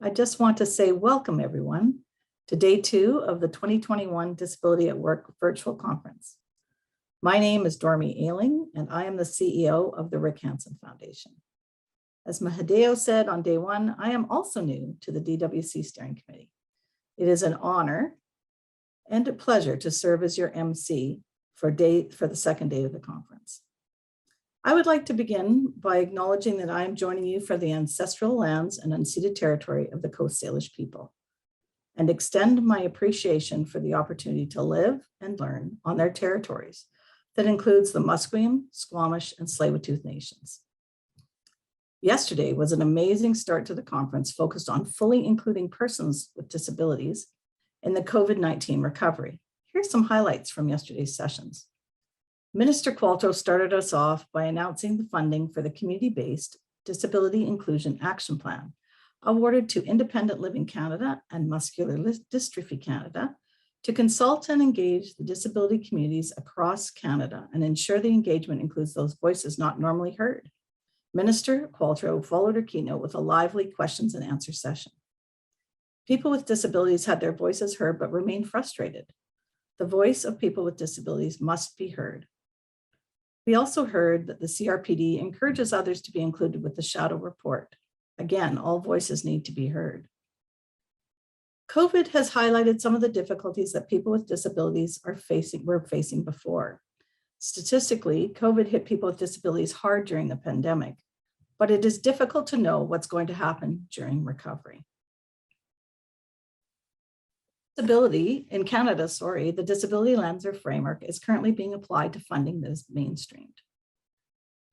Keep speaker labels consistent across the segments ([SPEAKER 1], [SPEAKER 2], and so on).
[SPEAKER 1] I just want to say welcome everyone to day 2 of the 2021 Disability at Work virtual conference. My name is Dormy Ailing and I am the CEO of the Rick Hansen Foundation. As Mahadeo said on day 1, I am also new to the DWC Steering Committee. It is an honor and a pleasure to serve as your MC for the second day of the conference. I would like to begin by acknowledging that I am joining you from the ancestral lands and unceded territory of the Coast Salish people, and extend my appreciation for the opportunity to live and learn on their territories that includes the Musqueam, Squamish, and Tsleil-Waututh nations. Yesterday was an amazing start to the conference focused on fully including persons with disabilities in the COVID-19 recovery. Here's some highlights from yesterday's sessions. Minister Qualtrough started us off by announcing the funding for the community-based Disability Inclusion Action Plan, awarded to Independent Living Canada and Muscular Dystrophy Canada to consult and engage the disability communities across Canada and ensure the engagement includes those voices not normally heard. Minister Qualtrough followed her keynote with a lively questions and answer session. People with disabilities had their voices heard but remain frustrated. The voice of people with disabilities must be heard. We also heard that the CRPD encourages others to be included with the shadow report. Again, all voices need to be heard. COVID has highlighted some of the difficulties that people with disabilities were facing before. Statistically, COVID hit people with disabilities hard during the pandemic, but it is difficult to know what's going to happen during recovery. In Canada, the Disability Landscape Framework is currently being applied to funding that is mainstreamed.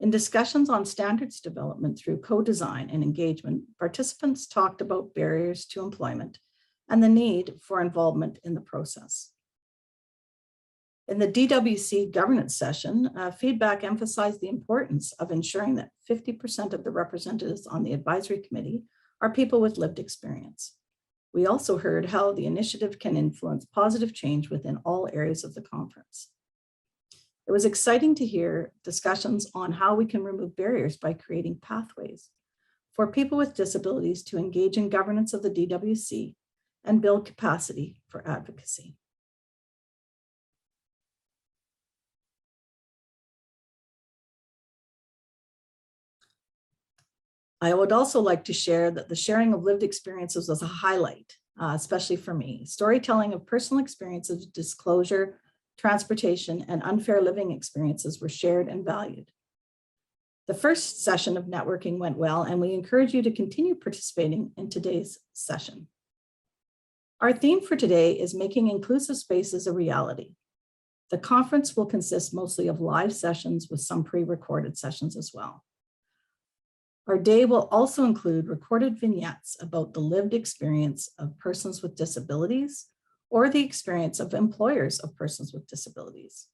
[SPEAKER 1] In discussions on standards development through co-design and engagement, participants talked about barriers to employment and the need for involvement in the process. In the DWC governance session, feedback emphasized the importance of ensuring that 50% of the representatives on the advisory committee are people with lived experience. We also heard how the initiative can influence positive change within all areas of the conference. It was exciting to hear discussions on how we can remove barriers by creating pathways for people with disabilities to engage in governance of the DWC and build capacity for advocacy. I would also like to share that the sharing of lived experiences was a highlight, especially for me. Storytelling of personal experiences, disclosure, transportation, and unfair living experiences were shared and valued. The first session of networking went well, and we encourage you to continue participating in today's session. Our theme for today is making inclusive spaces a reality. The conference will consist mostly of live sessions with some pre-recorded sessions as well. Our day will also include recorded vignettes about the lived experience of persons with disabilities or the experience of employers of persons with disabilities.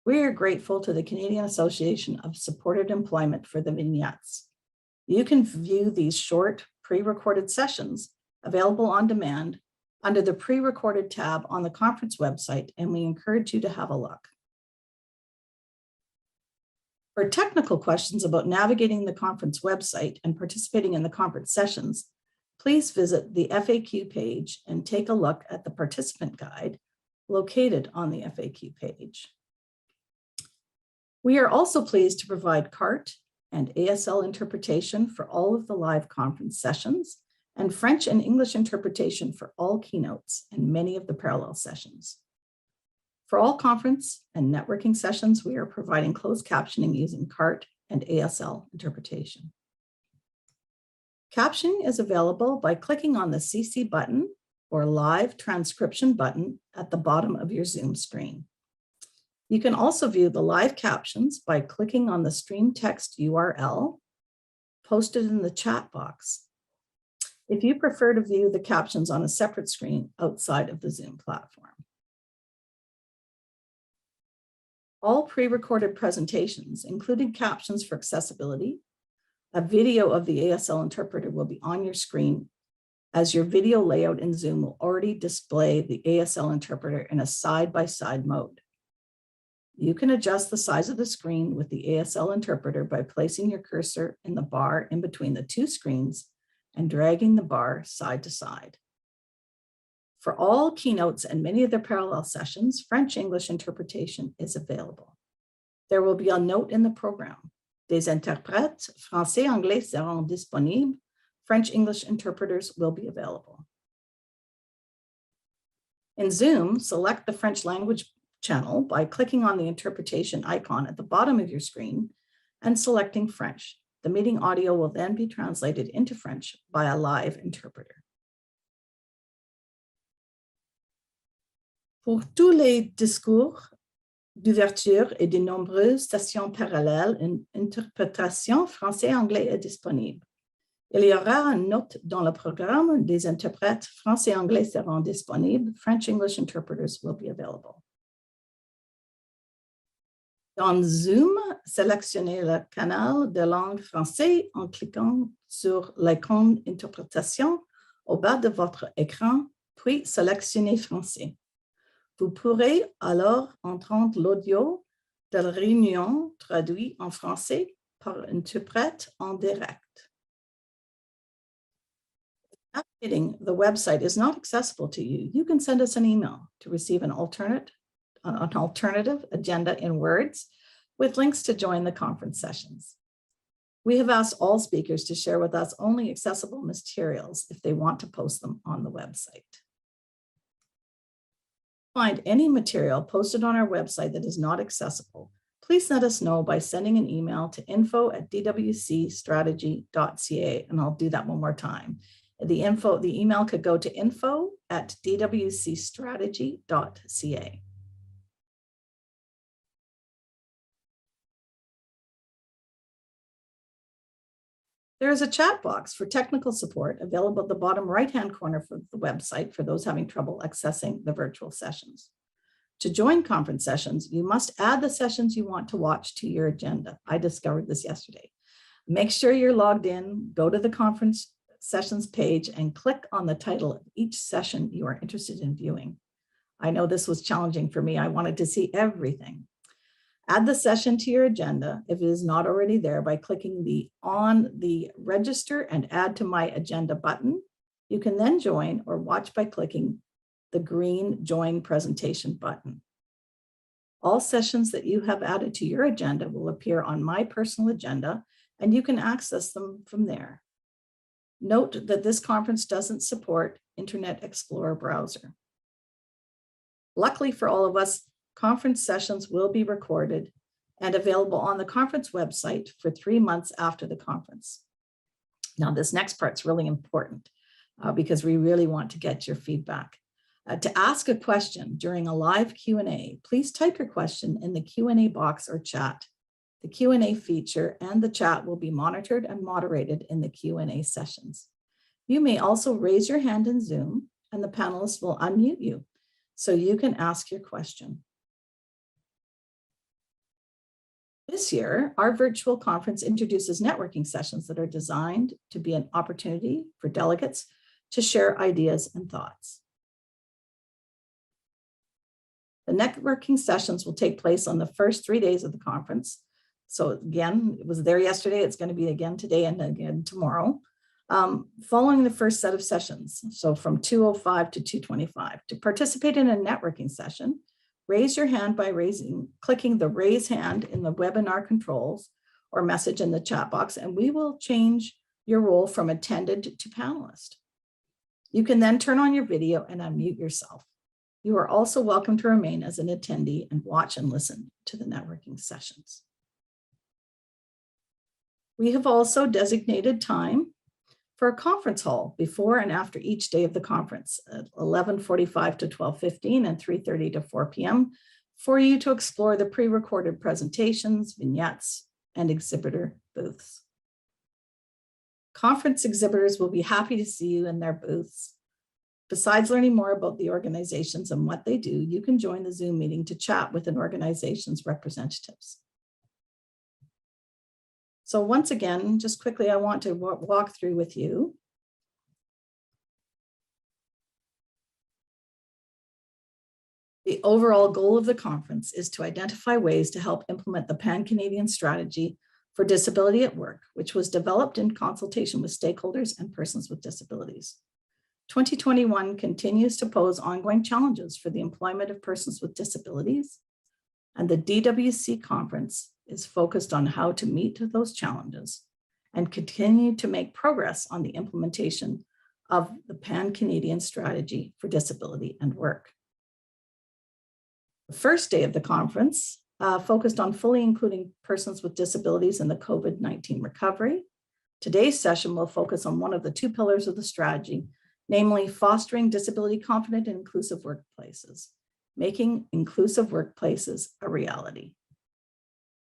[SPEAKER 1] We are grateful to the Canadian Association of Supported Employment for the vignettes. You can view these short pre-recorded sessions available on demand under the pre-recorded tab on the conference website, and we encourage you to have a look. For technical questions about navigating the conference website and participating in the conference sessions, please visit the FAQ page and take a look at the participant guide located on the FAQ page. We are also pleased to provide CART and ASL interpretation for all of the live conference sessions and French and English interpretation for all keynotes and many of the parallel sessions. For all conference and networking sessions, we are providing closed captioning using CART and ASL interpretation. Captioning is available by clicking on the CC button or live transcription button at the bottom of your Zoom screen. You can also view the live captions by clicking on the stream text URL posted in the chat box, if you prefer to view the captions on a separate screen outside of the Zoom platform. All pre-recorded presentations, including captions for accessibility, a video of the ASL interpreter will be on your screen, as your video layout in Zoom will already display the ASL interpreter in a side-by-side mode. You can adjust the size of the screen with the ASL interpreter by placing your cursor in the bar in between the two screens and dragging the bar side to side. For all keynotes and many of the parallel sessions, French-English interpretation is available. There will be a note in the program. Des interprètes français-anglais seront disponibles. French-English interpreters will be available. In Zoom, select the French language channel by clicking on the interpretation icon at the bottom of your screen and selecting French. The meeting audio will then be translated into French by a live interpreter. Pour tous les discours d'ouverture et de nombreuses sessions parallèles, une interprétation français-anglais est disponible. Il y aura une note dans le programme. Des interprètes français-anglais seront disponibles. French-English interpreters will be available. Dans Zoom, sélectionnez le canal de langue français en cliquant sur l'icône interprétation au bas de votre écran, puis sélectionnez français. Vous pourrez alors entendre l'audio de la réunion traduit en français par un interprète en direct. If hitting the website is not accessible to you, you can send us an email to receive an alternative agenda in Words with links to join the conference sessions. We have asked all speakers to share with us only accessible materials if they want to post them on the website. Find any material posted on our website that is not accessible, please let us know by sending an email to info@dwcstrategy.ca, and I'll do that one more time. The email could go to info@dwcstrategy.ca. There is a chat box for technical support available at the bottom right-hand corner of the website for those having trouble accessing the virtual sessions. To join conference sessions, you must add the sessions you want to watch to your agenda. I discovered this yesterday. Make sure you're logged in, go to the conference sessions page and click on the title of each session you are interested in viewing. I know this was challenging for me. I wanted to see everything. Add the session to your agenda if it is not already there by clicking on the register and add to my agenda button. You can then join or watch by clicking the green join presentation button. All sessions that you have added to your agenda will appear on my personal agenda, and you can access them from there. Note that this conference doesn't support Internet Explorer browser. Luckily for all of us, conference sessions will be recorded and available on the conference website for 3 months after the conference. Now, this next part's really important because we really want to get your feedback. To ask a question during a live Q&A, please type your question in the Q&A box or chat. The Q&A feature and the chat will be monitored and moderated in the Q&A sessions. You may also raise your hand in Zoom and the panelists will unmute you so you can ask your question. This year, our virtual conference introduces networking sessions that are designed to be an opportunity for delegates to share ideas and thoughts. The networking sessions will take place on the first 3 days of the conference. So again, it was there yesterday, it's going to be again today and again tomorrow, following the first set of sessions. So from 2:05 to 2:25. To participate in a networking session, raise your hand by clicking the raise hand in the webinar controls or message in the chat box, and we will change your role from attended to panelist. You can then turn on your video and unmute yourself. You are also welcome to remain as an attendee and watch and listen to the networking sessions. We have also designated time for a conference hall before and after each day of the conference at 11:45 to 12:15 and 3:30 to 4 p.m. for you to explore the pre-recorded presentations, vignettes, and exhibitor booths. Conference exhibitors will be happy to see you in their booths. Besides learning more about the organizations and what they do, you can join the Zoom meeting to chat with an organization's representatives. So once again, just quickly, I want to walk through with you the overall goal of the conference is to identify ways to help implement the Pan-Canadian strategy for Disability at Work, which was developed in consultation with stakeholders and persons with disabilities. 2021 continues to pose ongoing challenges for the employment of persons with disabilities, and the DWC conference is focused on how to meet those challenges and continue to make progress on the implementation of the Pan-Canadian Strategy for Disability and Work. The first day of the conference focused on fully including persons with disabilities in the COVID-19 recovery. Today's session will focus on one of the two pillars of the strategy, namely fostering disability confident and inclusive workplaces, making inclusive workplaces a reality.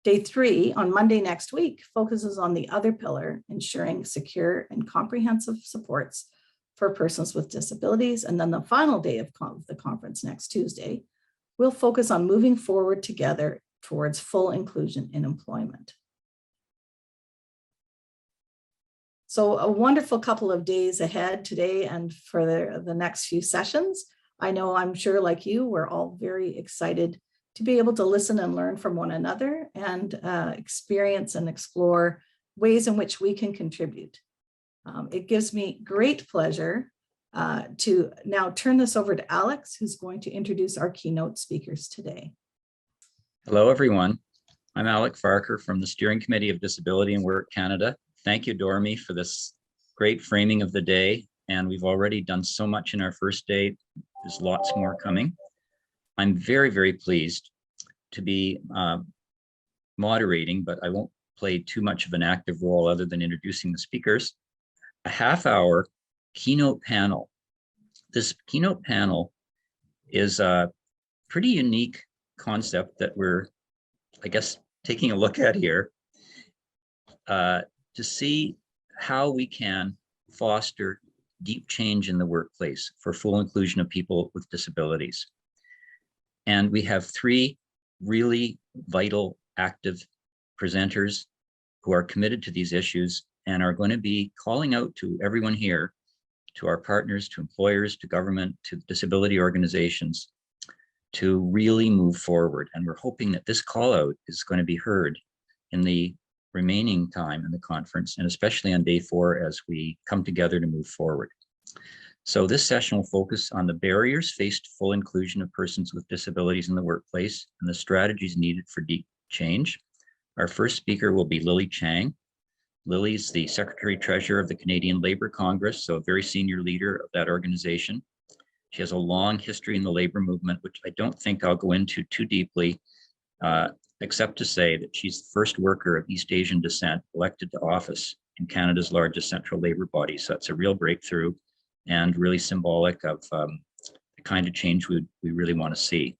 [SPEAKER 1] Day 3 on Monday next week focuses on the other pillar, ensuring secure and comprehensive supports for persons with disabilities. And then the final day of the conference next Tuesday, we'll focus on moving forward together towards full inclusion in employment. So a wonderful couple of days ahead today and for the next few sessions. I know, I'm sure like you, we're all very excited to be able to listen and learn from one another and experience and explore ways in which we can contribute. It gives me great pleasure to now turn this over to Alex, who's going to introduce our keynote speakers today.
[SPEAKER 2] Hello, everyone. I'm Alex Farker from the Steering Committee of Disability and Work Canada. Thank you, Dormy, for this great framing of the day. And we've already done so much in our first day. There's lots more coming. I'm very, very pleased to be moderating, but I won't play too much of an active role other than introducing the speakers. A half-hour keynote panel. This keynote panel is a pretty unique concept that we're, I guess, taking a look at here to see how we can foster deep change in the workplace for full inclusion of people with disabilities. And we have 3 really vital, active presenters who are committed to these issues and are going to be calling out to everyone here, to our partners, to employers, to government, to disability organizations, to really move forward. And we're hoping that this call out is going to be heard in the remaining time in the conference, and especially on day 4 as we come together to move forward. So this session will focus on the barriers faced to full inclusion of persons with disabilities in the workplace and the strategies needed for deep change. Our first speaker will be Lily Chang. Lily's the Secretary Treasurer of the Canadian Labour Congress, so a very senior leader of that organization. She has a long history in the labor movement, which I don't think I'll go into too deeply, except to say that she's the first worker of East Asian descent elected to office in Canada's largest central labor body. So that's a real breakthrough and really symbolic of the kind of change we really want to see.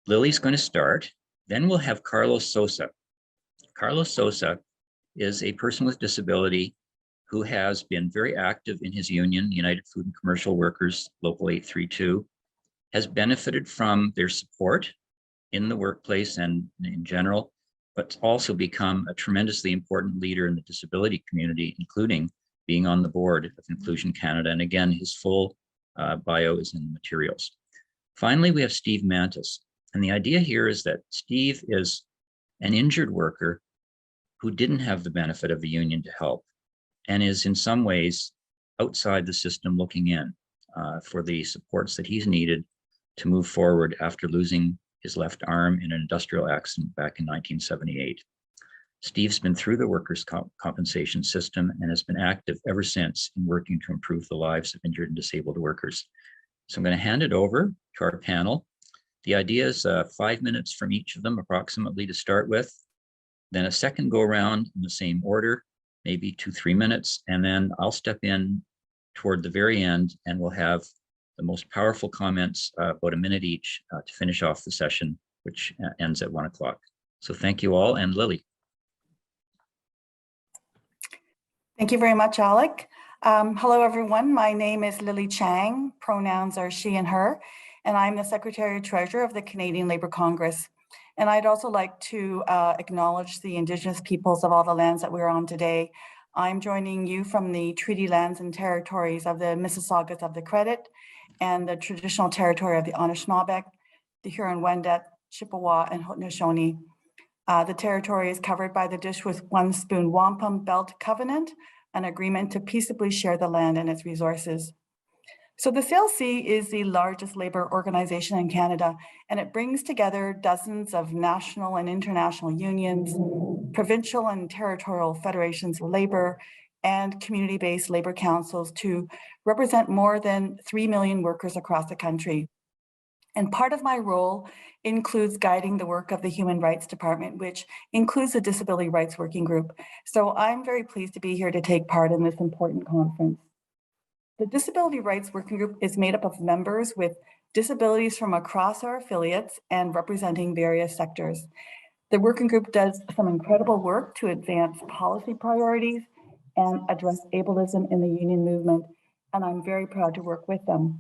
[SPEAKER 2] Lily's going to start. Then we'll have Carlos Sosa. Carlos Sosa is a person with disability who has been very active in his union, the United Food and Commercial Workers, Local 832, has benefited from their support in the workplace and in general, but also become a tremendously important leader in the disability community, including being on the board of Inclusion Canada. And again, his full bio is in the materials. Finally, we have Steve Mantis. And the idea here is that Steve is an injured worker who didn't have the benefit of the union to help and is in some ways outside the system looking in for the supports that he's needed to move forward after losing his left arm in an industrial accident back in 1978. Steve's been through the workers' compensation system and has been active ever since in working to improve the lives of injured and disabled workers. So I'm going to hand it over to our panel. The idea is 5 minutes from each of them approximately to start with, then a second go around in the same order, maybe 2-3 minutes, and then I'll step in toward the very end and we'll have the most powerful comments, about a minute each, to finish off the session, which ends at 1 o'clock. So thank you all, and Lily.
[SPEAKER 3] Thank you very much, Alec. Hello, everyone. My name is Lily Chang. Pronouns are she and her, and I'm the Secretary Treasurer of the Canadian Labour Congress. And I'd also like to acknowledge the Indigenous peoples of all the lands that we're on today. I'm joining you from the treaty lands and territories of the Mississaugas of the Credit and the traditional territory of the Anishinaabe, the Huron-Wendat, Chippewa, and Haudenosaunee. The territory is covered by the Dish with One Spoon Wampum Belt Covenant, an agreement to peaceably share the land and its resources. So the CLC is the largest labor organization in Canada, and it brings together dozens of national and international unions, provincial and territorial federations of labor, and community-based labor councils to represent more than 3 million workers across the country. And part of my role includes guiding the work of the Human Rights Department, which includes the Disability Rights Working Group. So I'm very pleased to be here to take part in this important conference. The Disability Rights Working Group is made up of members with disabilities from across our affiliates and representing various sectors. The working group does some incredible work to advance policy priorities and address ableism in the union movement, and I'm very proud to work with them.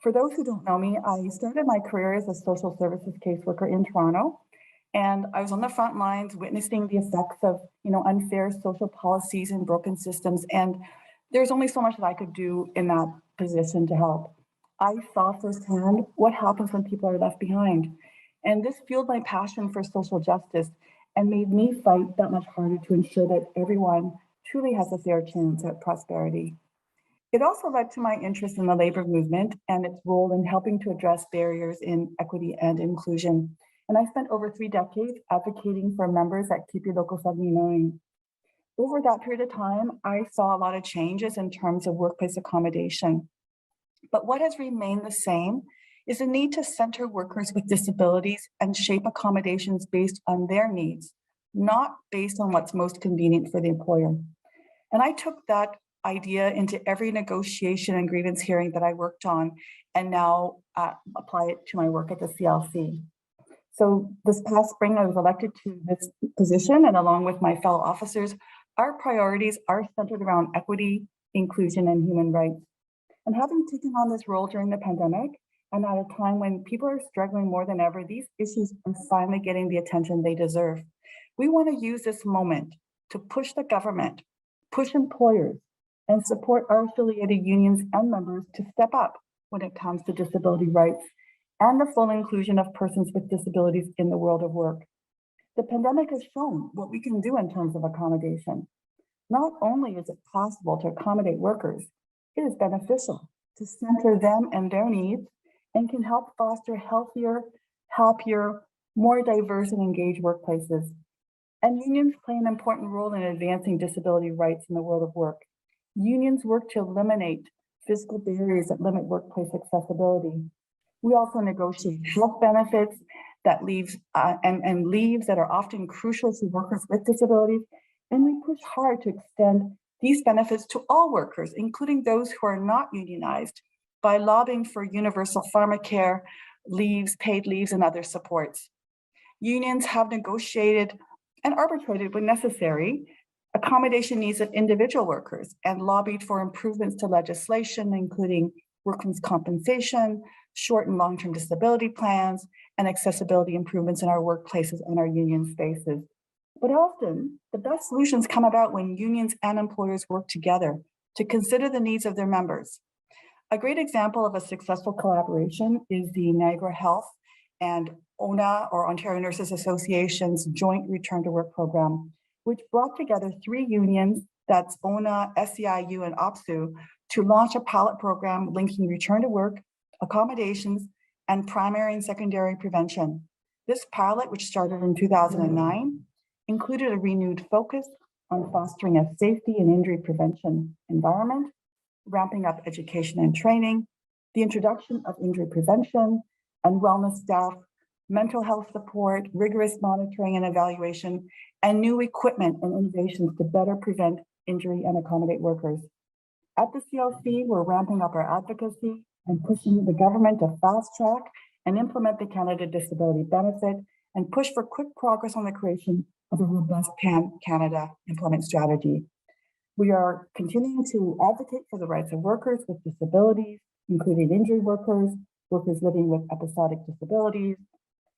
[SPEAKER 3] For those who don't know me, I started my career as a social services caseworker in Toronto, and I was on the front lines witnessing the effects of unfair social policies and broken systems, and there's only so much that I could do in that position to help. I saw firsthand what happens when people are left behind. And this fueled my passion for social justice and made me fight that much harder to ensure that everyone truly has a fair chance at prosperity. It also led to my interest in the labor movement and its role in helping to address barriers in equity and inclusion. And I spent over 3 decades advocating for members at Keep Your Local 79. Over that period of time, I saw a lot of changes in terms of workplace accommodation. But what has remained the same is the need to center workers with disabilities and shape accommodations based on their needs, not based on what's most convenient for the employer. And I took that idea into every negotiation and grievance hearing that I worked on and now apply it to my work at the CLC. So this past spring, I was elected to this position, and along with my fellow officers, our priorities are centered around equity, inclusion, and human rights. And having taken on this role during the pandemic, and at a time when people are struggling more than ever, these issues are finally getting the attention they deserve. We want to use this moment to push the government, push employers, and support our affiliated unions and members to step up when it comes to disability rights and the full inclusion of persons with disabilities in the world of work. The pandemic has shown what we can do in terms of accommodation. Not only is it possible to accommodate workers, it is beneficial to center them and their needs and can help foster healthier, happier, more diverse and engaged workplaces. And unions play an important role in advancing disability rights in the world of work. Unions work to eliminate physical barriers that limit workplace accessibility. We also negotiate health benefits that leaves and leaves that are often crucial to workers with disabilities. And we push hard to extend these benefits to all workers, including those who are not unionized, by lobbying for universal pharmacare, leaves, paid leaves, and other supports. Unions have negotiated and arbitrated when necessary accommodation needs of individual workers and lobbied for improvements to legislation, including workers' compensation, short and long-term disability plans, and accessibility improvements in our workplaces and our union spaces. But often, the best solutions come about when unions and employers work together to consider the needs of their members. A great example of a successful collaboration is the Niagara Health and ONA, or Ontario Nurses Association's joint return to work program, which brought together 3 unions, that's ONA, SEIU, and OPSU, to launch a pilot program linking return to work, accommodations, and primary and secondary prevention. This pilot, which started in 2009, included a renewed focus on fostering a safety and injury prevention environment, ramping up education and training, the introduction of injury prevention and wellness staff, mental health support, rigorous monitoring and evaluation, and new equipment and innovations to better prevent injury and accommodate workers. At the CLC, we're ramping up our advocacy and pushing the government to fast track and implement the Canada Disability Benefit and push for quick progress on the creation of a robust Pan-Canada employment strategy. We are continuing to advocate for the rights of workers with disabilities, including injured workers, workers living with episodic disabilities,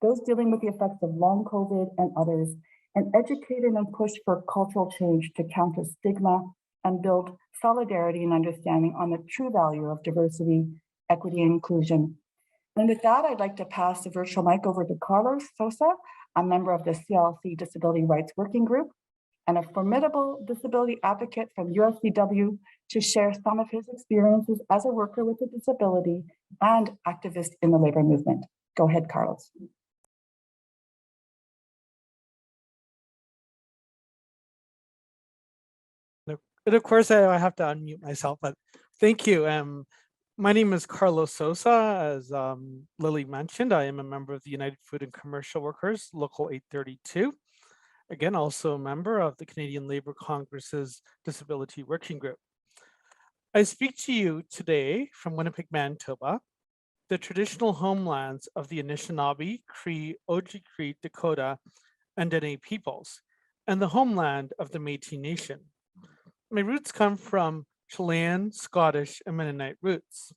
[SPEAKER 3] those dealing with the effects of long COVID and others, and educate and push for cultural change to counter stigma and build solidarity and understanding on the true value of diversity, equity, and inclusion. And with that, I'd like to pass the virtual mic over to Carlos Sosa, a member of the CLC Disability Rights Working Group, and a formidable disability advocate from USCW to share some of his experiences as a worker with a disability and activist in the labor movement. Go ahead, Carlos.
[SPEAKER 4] And of course, I have to unmute myself, but thank you. My name is Carlos Sosa. As Lily mentioned, I am a member of the United Food and Commercial Workers, Local 832. Again, also a member of the Canadian Labour Congress's Disability Working Group. I speak to you today from Winnipeg, Manitoba, the traditional homelands of the Anishinaabe, Cree, Oji-Cree, Dakota, and Dene peoples, and the homeland of the Métis Nation. My roots come from Chilean, Scottish, and Mennonite roots.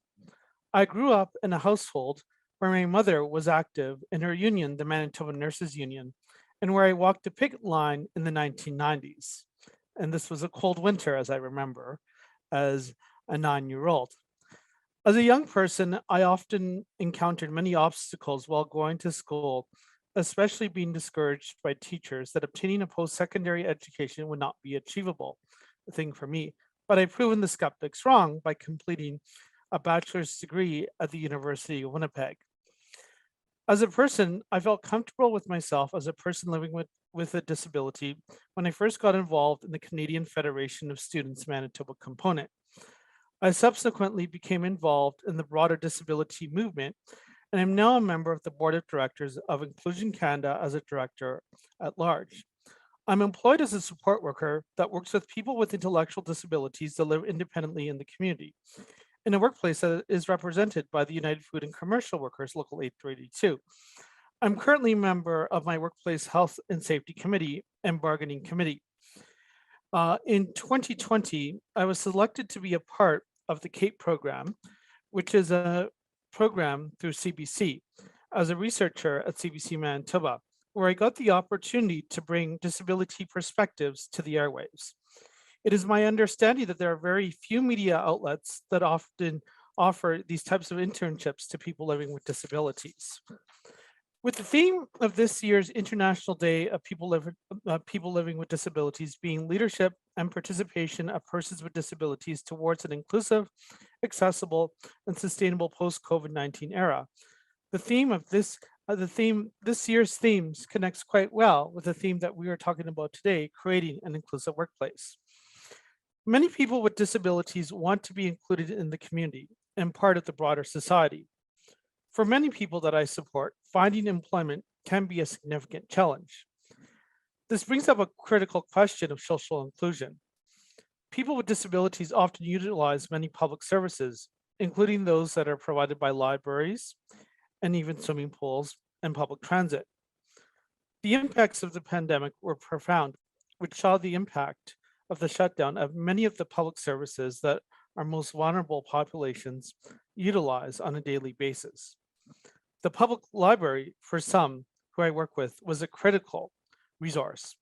[SPEAKER 4] I grew up in a household where my mother was active in her union, the Manitoba Nurses Union, and where I walked a picket line in the 1990s. And this was a cold winter, as I remember, as a 9-year-old. As a young person, I often encountered many obstacles while going to school, especially being discouraged by teachers that obtaining a post-secondary education would not be achievable thing for me, but I've proven the skeptics wrong by completing a bachelor's degree at the University of Winnipeg. As a person, I felt comfortable with myself as a person living with a disability when I first got involved in the Canadian Federation of Students Manitoba component. I subsequently became involved in the broader disability movement, and I'm now a member of the board of directors of Inclusion Canada as a director at large. I'm employed as a support worker that works with people with intellectual disabilities that live independently in the community, in a workplace that is represented by the United Food and Commercial Workers, Local 832. I'm currently a member of my Workplace Health and Safety Committee and Bargaining Committee. In 2020, I was selected to be a part of the CAPE program, which is a program through CBC, as a researcher at CBC Manitoba, where I got the opportunity to bring disability perspectives to the airwaves. It is my understanding that there are very few media outlets that often offer these types of internships to people living with disabilities. With the theme of this year's International Day of People Living with Disabilities being leadership and participation of persons with disabilities towards an inclusive, accessible, and sustainable post-COVID-19 era, this year's themes connects quite well with the theme that we are talking about today, creating an inclusive workplace. Many people with disabilities want to be included in the community and part of the broader society. For many people that I support, finding employment can be a significant challenge. This brings up a critical question of social inclusion. People with disabilities often utilize many public services, including those that are provided by libraries, and even swimming pools and public transit. The impacts of the pandemic were profound, which saw the impact of the shutdown of many of the public services that our most vulnerable populations utilize on a daily basis. The public library, for some who I work with, was a critical resource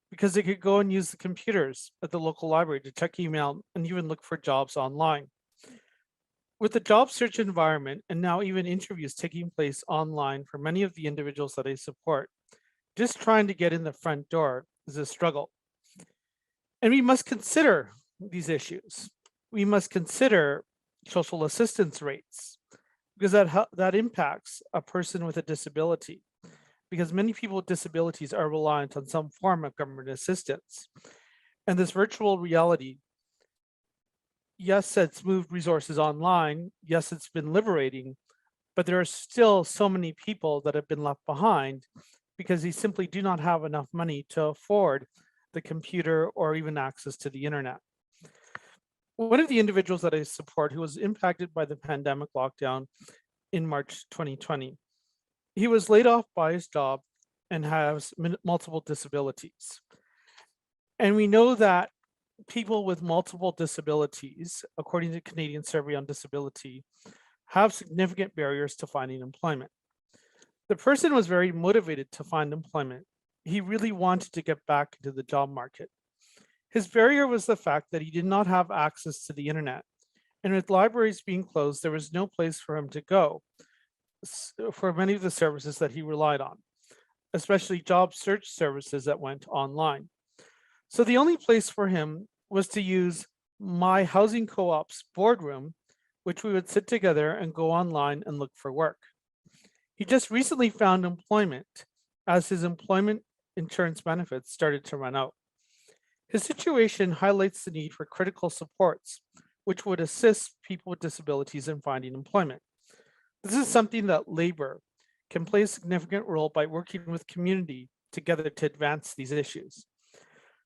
[SPEAKER 4] because they could go and use the computers at the local library to check email and even look for jobs online. With the job search environment and now even interviews taking place online for many of the individuals that I support, just trying to get in the front door is a struggle. And we must consider these issues. We must consider social assistance rates because that impacts a person with a disability, because many people with disabilities are reliant on some form of government assistance. And this virtual reality, yes, it's moved resources online. Yes, it's been liberating, but there are still so many people that have been left behind because they simply do not have enough money to afford the computer or even access to the internet. One of the individuals that I support who was impacted by the pandemic lockdown in March 2020, he was laid off by his job and has multiple disabilities. And we know that people with multiple disabilities, according to the Canadian Survey on Disability, have significant barriers to finding employment. The person was very motivated to find employment. He really wanted to get back into the job market. His barrier was the fact that he did not have access to the internet. And with libraries being closed, there was no place for him to go for many of the services that he relied on. especially job search services that went online. So the only place for him was to use my housing co-op's boardroom, which we would sit together and go online and look for work. He just recently found employment as his employment insurance benefits started to run out. His situation highlights the need for critical supports, which would assist people with disabilities in finding employment. This is something that Labor can play a significant role by working with community together to advance these issues.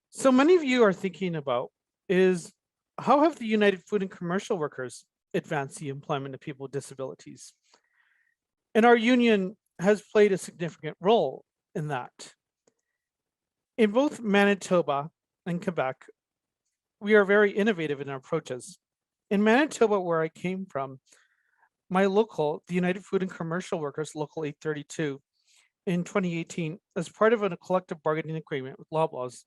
[SPEAKER 4] So many of you are thinking about is how have the United Food and Commercial Workers advanced the employment of people with disabilities? And our union has played a significant role in that. In both Manitoba and Quebec, we are very innovative in our approaches. In Manitoba, where I came from, my local, the United Food and Commercial Workers, Local 832, in 2018, as part of a collective bargaining agreement with Loblaws,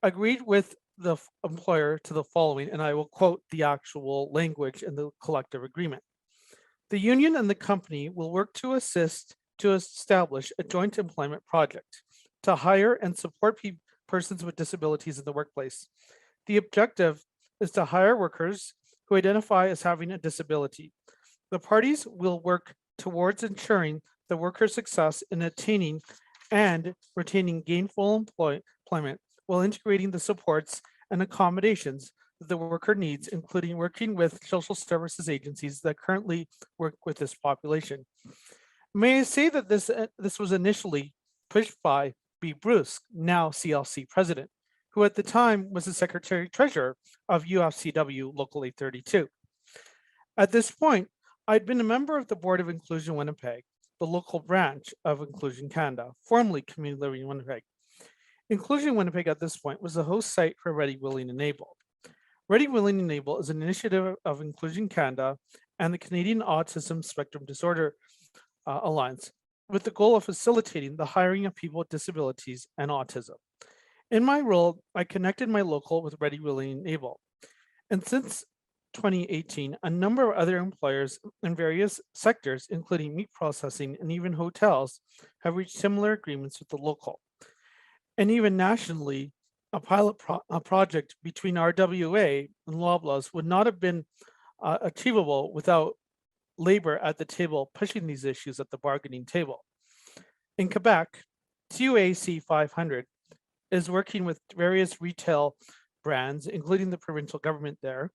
[SPEAKER 4] agreed with the employer to the following, and I will quote the actual language in the collective agreement. The union and the company will work to assist to establish a joint employment project to hire and support persons with disabilities in the workplace. The objective is to hire workers who identify as having a disability. The parties will work towards ensuring the worker's success in attaining and retaining gainful employment while integrating the supports and accommodations that the worker needs, including working with social services agencies that currently work with this population. May I say that this was initially pushed by B. Bruce, now CLC president, who at the time was the secretary treasurer of UFCW Local 832. At this point, I'd been a member of the board of Inclusion Winnipeg, the local branch of Inclusion Canada, formerly Community Living Winnipeg. Inclusion Winnipeg at this point was the host site for Ready, Willing, and Able. Ready, Willing, and Able is an initiative of Inclusion Canada and the Canadian Autism Spectrum Disorder Alliance, with the goal of facilitating the hiring of people with disabilities and autism. In my role, I connected my local with Ready, Willing, and Able. And since 2018, a number of other employers in various sectors, including meat processing and even hotels, have reached similar agreements with the local. And even nationally, a pilot project between RWA and Loblaws would not have been achievable without Labor at the table pushing these issues at the bargaining table. In Quebec, TUAC 500 is working with various retail brands, including the provincial government there,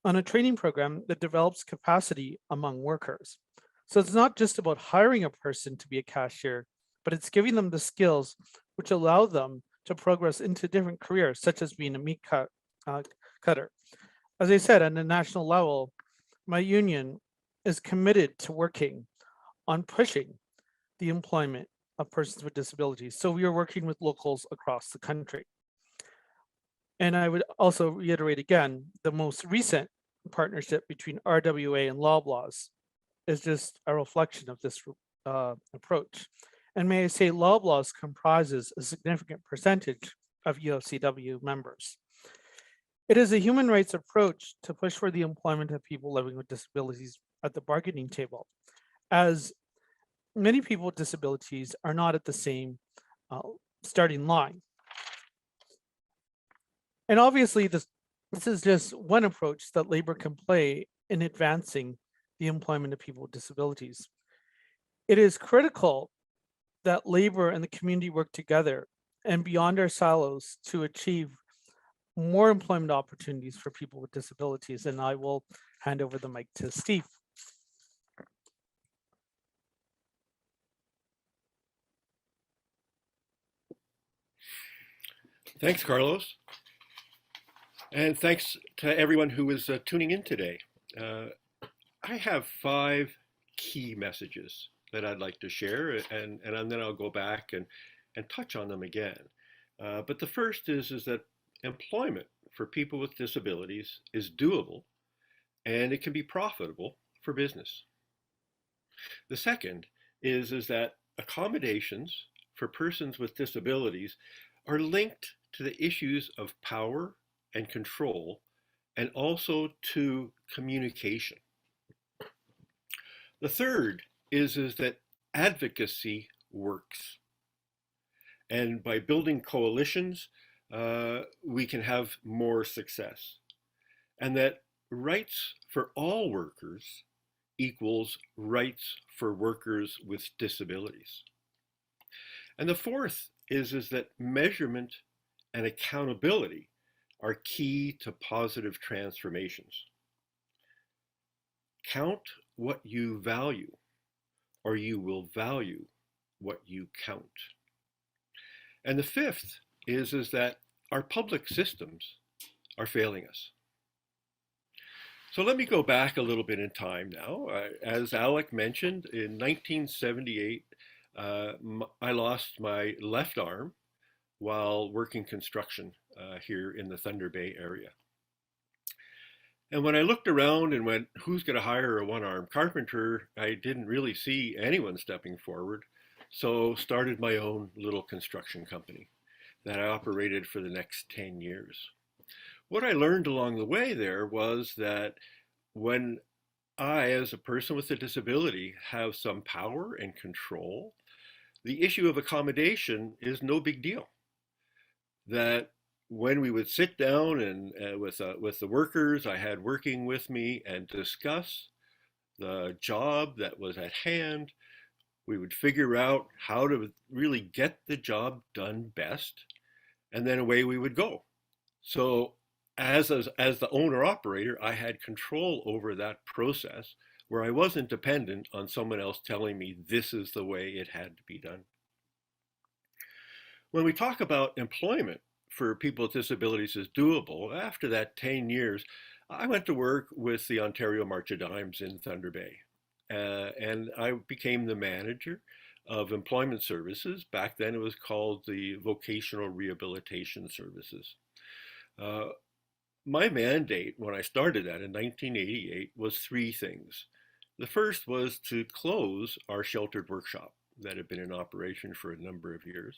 [SPEAKER 4] on a training program that develops capacity among workers. So it's not just about hiring a person to be a cashier, but it's giving them the skills which allow them to progress into different careers, such as being a meat cutter. As I said, on a national level, my union is committed to working on pushing the employment of persons with disabilities. So we are working with locals across the country. And I would also reiterate again, the most recent partnership between RWA and Loblaws is just a reflection of this approach. And may I say, Loblaws comprises a significant percentage of UFCW members. It is a human rights approach to push for the employment of people living with disabilities at the bargaining table, as many people with disabilities are not at the same starting line. And obviously, this is just one approach that Labor can play in advancing the employment of people with disabilities. It is critical that Labor and the community work together and beyond our silos to achieve more employment opportunities for people with disabilities. And I will hand over the mic to Steve.
[SPEAKER 5] Thanks, Carlos. And thanks to everyone who is tuning in today. I have 5 key messages that I'd like to share, and then I'll go back and touch on them again. But the first is that employment for people with disabilities is doable, and it can be profitable for business. The second is that accommodations for persons with disabilities are linked to the issues of power and control, and also to communication. The third is that advocacy works. And by building coalitions, we can have more success. And that rights for all workers equals rights for workers with disabilities. And the fourth is that measurement and accountability are key to positive transformations. Count what you value, or you will value what you count. And the fifth is that our public systems are failing us. So let me go back a little bit in time now. As Alec mentioned, in 1978, I lost my left arm while working construction here in the Thunder Bay area. And when I looked around and went, who's going to hire a one-armed carpenter? I didn't really see anyone stepping forward. So started my own little construction company that I operated for the next 10 years. What I learned along the way there was that when I, as a person with a disability, have some power and control, the issue of accommodation is no big deal. That when we would sit down and with the workers I had working with me and discuss the job that was at hand, we would figure out how to really get the job done best, and then away we would go. So as the owner operator, I had control over that process where I wasn't dependent on someone else telling me this is the way it had to be done. When we talk about employment for people with disabilities as doable, after that 10 years, I went to work with the Ontario March of Dimes in Thunder Bay. And I became the manager of employment services. Back then it was called the Vocational Rehabilitation Services. My mandate when I started that in 1988 was three things. The first was to close our sheltered workshop that had been in operation for a number of years.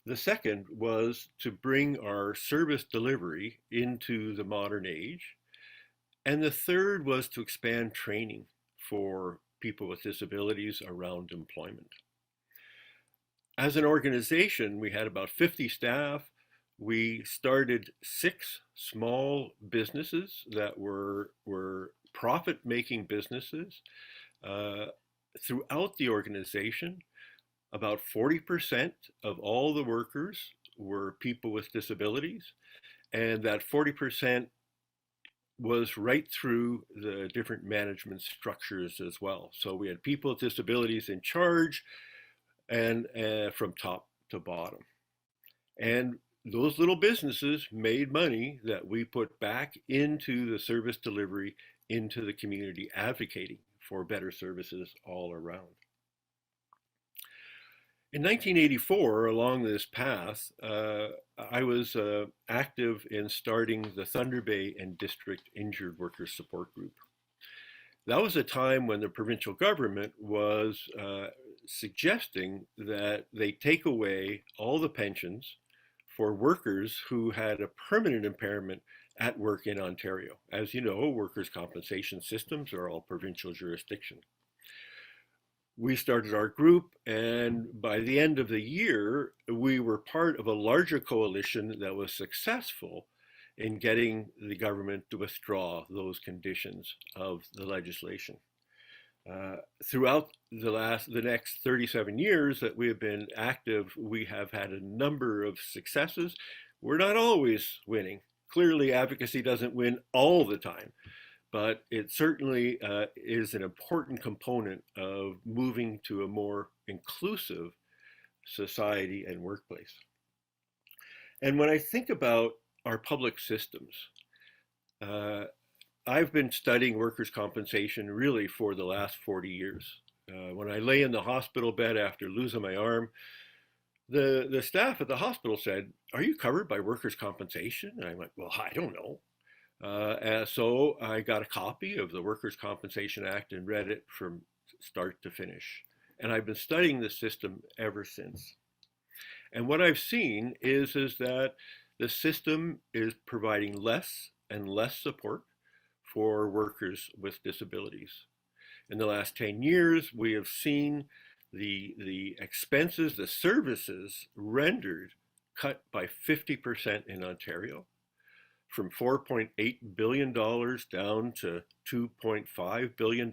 [SPEAKER 5] The second was to bring our service delivery into the modern age. And the third was to expand training for people with disabilities around employment. As an organization, we had about 50 staff. We started 6 small businesses that were profit-making businesses. Throughout the organization, about 40% of all the workers were people with disabilities, and that 40% was right through the different management structures as well. So we had people with disabilities in charge, and from top to bottom. And those little businesses made money that we put back into the service delivery, into the community, advocating for better services all around. In 1984, along this path, I was active in starting the Thunder Bay and District Injured Workers Support Group. That was a time when the provincial government was suggesting that they take away all the pensions for workers who had a permanent impairment at work in Ontario. As you know, workers' compensation systems are all provincial jurisdiction. We started our group, and by the end of the year, we were part of a larger coalition that was successful in getting the government to withdraw those conditions of the legislation. Throughout the next 37 years that we have been active, we have had a number of successes. We're not always winning. Clearly, advocacy doesn't win all the time, but it certainly is an important component of moving to a more inclusive society and workplace. And when I think about our public systems, I've been studying workers' compensation really for the last 40 years. When I lay in the hospital bed after losing my arm, the staff at the hospital said, "Are you covered by workers' compensation?" And I went, "Well, I don't know." So I got a copy of the Workers' Compensation Act and read it from start to finish. And I've been studying the system ever since. And what I've seen is that the system is providing less and less support for workers with disabilities. In the last 10 years, we have seen the expenses, the services rendered cut by 50% in Ontario, from $4.8 billion down to $2.5 billion.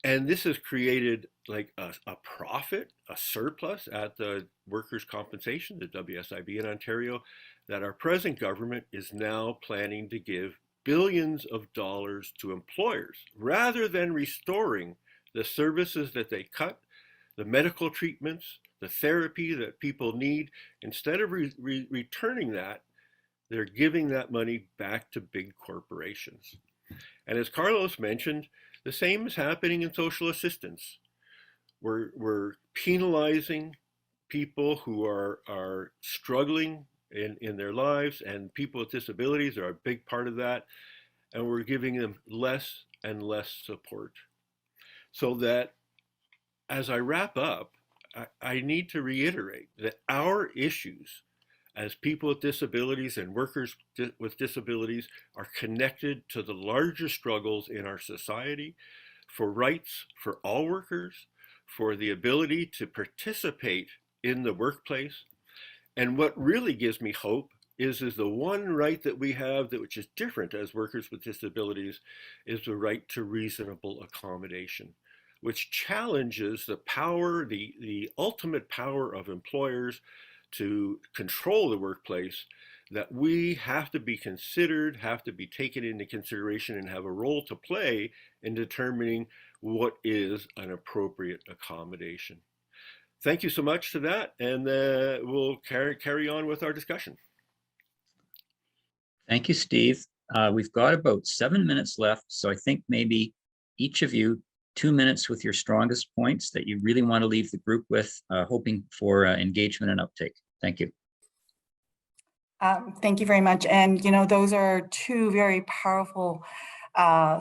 [SPEAKER 5] And this has created like a profit, a surplus at the workers' compensation, the WSIB in Ontario, that our present government is now planning to give billions of dollars to employers, rather than restoring the services that they cut, the medical treatments, the therapy that people need. Instead of returning that, they're giving that money back to big corporations. And as Carlos mentioned, the same is happening in social assistance. We're penalizing people who are struggling in their lives, and people with disabilities are a big part of that. And we're giving them less and less support. So that as I wrap up, I need to reiterate that our issues as people with disabilities and workers with disabilities are connected to the larger struggles in our society for rights for all workers, for the ability to participate in the workplace. And what really gives me hope is the one right that we have, that which is different as workers with disabilities, is the right to reasonable accommodation, which challenges the power, the ultimate power of employers to control the workplace, that we have to be considered, have to be taken into consideration, and have a role to play in determining what is an appropriate accommodation. Thank you so much to that, and we'll carry on with our discussion.
[SPEAKER 2] Thank you, Steve. We've got about 7 minutes left, so I think maybe each of you 2 minutes with your strongest points that you really want to leave the group with, hoping for engagement and uptake. Thank you.
[SPEAKER 3] Thank you very much. And, you know, those are two very powerful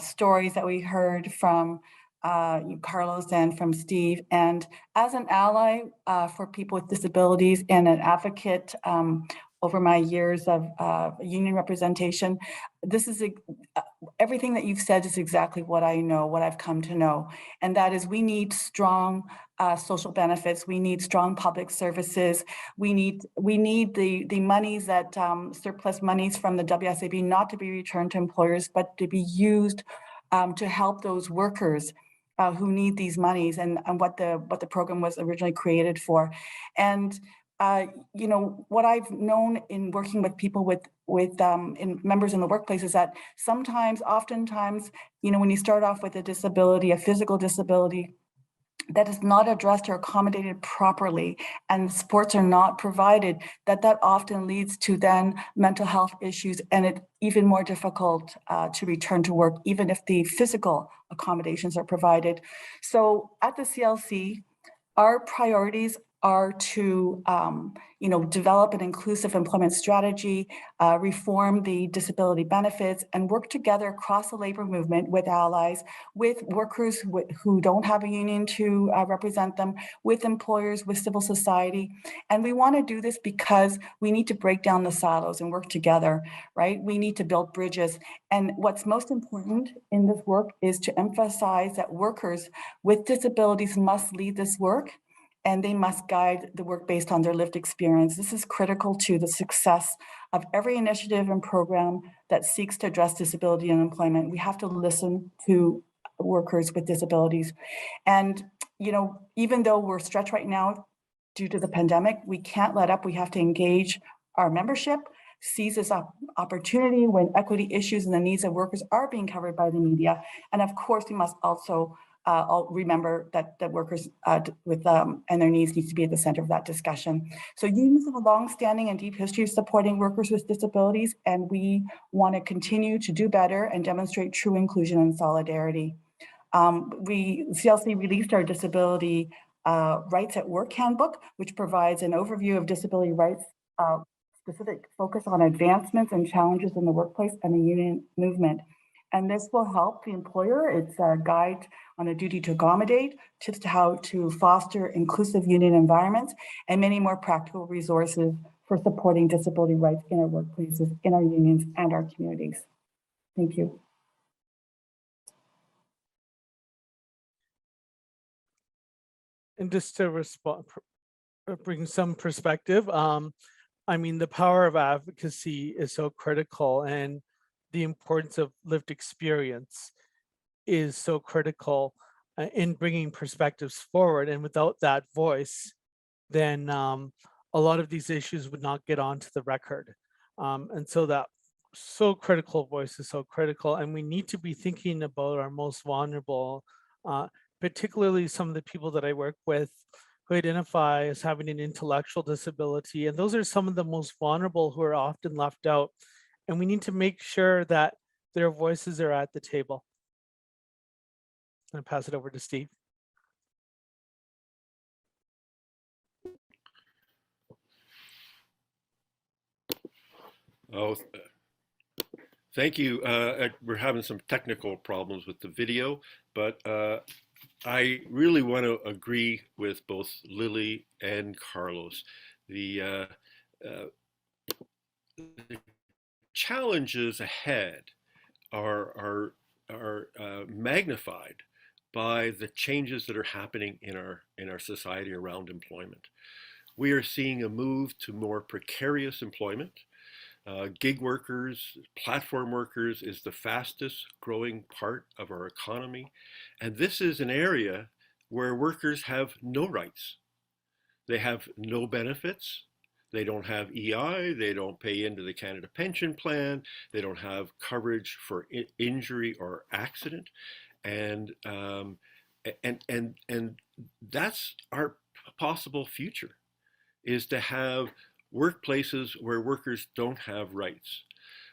[SPEAKER 3] stories that we heard from Carlos and from Steve. And as an ally for people with disabilities and an advocate over my years of union representation, this is everything that you've said is exactly what I know, what I've come to know. And that is, we need strong social benefits. We need strong public services. We need the monies that surplus monies from the WSAB not to be returned to employers, but to be used to help those workers who need these monies, and what the program was originally created for. And you know, what I've known in working with people with members in the workplace is that oftentimes, you know, when you start off with a disability, a physical disability that is not addressed or accommodated properly, and supports are not provided, that often leads to then mental health issues, and it's even more difficult to return to work, even if the physical accommodations are provided. So at the CLC, our priorities are to you know, develop an inclusive employment strategy, reform the disability benefits, and work together across the labor movement with allies, with workers who don't have a union to represent them, with employers, with civil society. And we want to do this because we need to break down the silos and work together, right? We need to build bridges. And what's most important in this work is to emphasize that workers with disabilities must lead this work, and they must guide the work based on their lived experience. This is critical to the success of every initiative and program that seeks to address disability and employment. We have to listen to workers with disabilities. And, you know, even though we're stretched right now due to the pandemic, we can't let up. We have to engage our membership, seize this opportunity when equity issues and the needs of workers are being covered by the media. And of course, we must also remember that workers with and their needs needs to be at the center of that discussion. So unions have a long-standing and deep history of supporting workers with disabilities, and we want to continue to do better and demonstrate true inclusion and solidarity. CLC released our Disability Rights at Work Handbook, which provides an overview of disability rights, specific focus on advancements and challenges in the workplace and the union movement. And this will help the employer. It's a guide on a duty to accommodate, tips to how to foster inclusive union environments, and many more practical resources for supporting disability rights in our workplaces, in our unions, and our communities. Thank you.
[SPEAKER 4] And just to respond, bring some perspective, I mean, the power of advocacy is so critical, and the importance of lived experience is so critical in bringing perspectives forward. And without that voice, then a lot of these issues would not get onto the record. And so that so critical voice is so critical. And we need to be thinking about our most vulnerable, particularly some of the people that I work with who identify as having an intellectual disability. And those are some of the most vulnerable who are often left out. And we need to make sure that their voices are at the table. I'm going to pass it over to Steve.
[SPEAKER 5] Oh, thank you. We're having some technical problems with the video, but I really want to agree with both Lily and Carlos. The challenges ahead are magnified by the changes that are happening in our society around employment. We are seeing a move to more precarious employment. Gig workers, platform workers is the fastest growing part of our economy. And this is an area where workers have no rights. They have no benefits. They don't have EI. They don't pay into the Canada Pension Plan. They don't have coverage for injury or accident. And that's our possible future, is to have workplaces where workers don't have rights.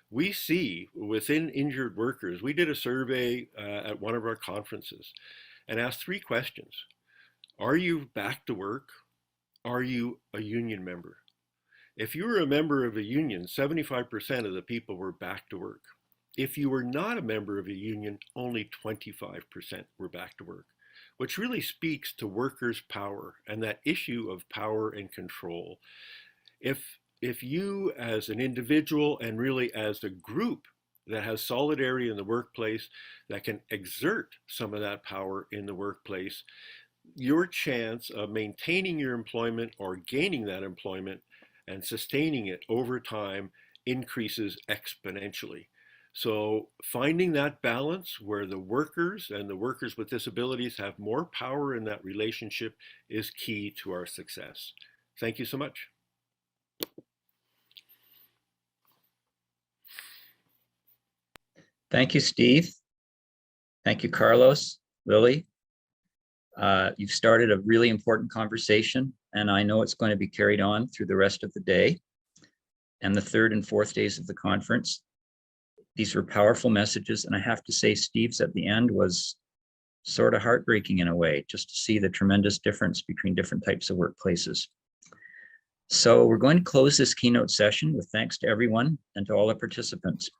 [SPEAKER 5] We see within injured workers, we did a survey at one of our conferences and asked 3 questions. Are you back to work? Are you a union member? If you were a member of a union, 75% of the people were back to work. If you were not a member of a union, only 25% were back to work, which really speaks to workers' power and that issue of power and control. If you as an individual and really as a group that has solidarity in the workplace that can exert some of that power in the workplace, your chance of maintaining your employment or gaining that employment and sustaining it over time increases exponentially. So finding that balance where the workers and the workers with disabilities have more power in that relationship is key to our success. Thank you so much.
[SPEAKER 2] Thank you, Steve. Thank you, Carlos, Lily. You've started a really important conversation, and I know it's going to be carried on through the rest of the day and the 3rd and 4th days of the conference. These were powerful messages, and I have to say Steve's at the end was sort of heartbreaking in a way, just to see the tremendous difference between different types of workplaces. So we're going to close this keynote session with thanks to everyone and to all the participants.